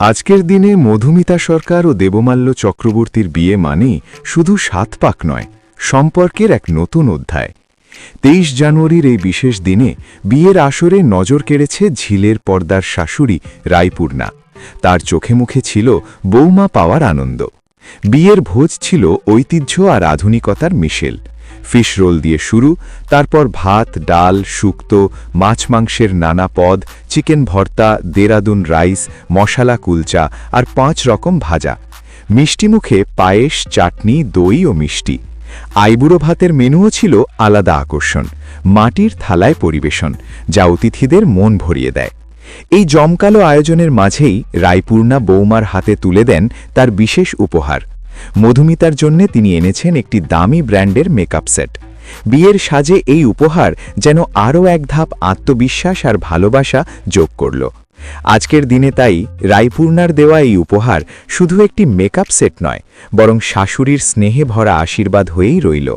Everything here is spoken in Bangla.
আজকের দিনে মধুমিতা সরকার ও দেবমাল্য চক্রবর্তীর বিয়ে মানে শুধু ৭ পাক নয়, সম্পর্কের এক নতুন অধ্যায়। ২৩ জানুয়ারির এই বিশেষ দিনে বিয়ের আসরে নজর কেড়েছে ঝিলের পর্দার শাশুড়ি রায়পূর্ণা। তার চোখে মুখে ছিল বৌমা পাওয়ার আনন্দ। বিয়ের ভোজ ছিল ঐতিহ্য আর আধুনিকতার মিশেল। ফিশ রোল দিয়ে শুরু, তারপর ভাত, ডাল, শুক্তো, মাছ মাংসের নানা পদ, চিকেন ভর্তা, দেরাদুন রাইস, মশালা কুলচা আর ৫ রকম ভাজা। মিষ্টিমুখে পায়েস, চাটনি, দই ও মিষ্টি। আইবুড়ো ভাতের মেনুও ছিল আলাদা আকর্ষণ, মাটির থালায় পরিবেশন, যা অতিথিদের মন ভরিয়ে দেয়। এই জমকালো আয়োজনের মাঝেই রায়পূর্ণা বৌমার হাতে তুলে দেন তার বিশেষ উপহার। মধুমিতার জন্যে তিনি এনেছেন একটি দামি ব্র্যান্ডের মেকআপ সেট। বিয়ের সাজে এই উপহার যেন আরও এক ধাপ আত্মবিশ্বাস আর ভালোবাসা যোগ করল। আজকের দিনে তাই রায়পূর্ণার দেওয়া এই উপহার শুধু একটি মেকআপ সেট নয়, বরং শাশুড়ির স্নেহে ভরা আশীর্বাদ হয়েই রইল।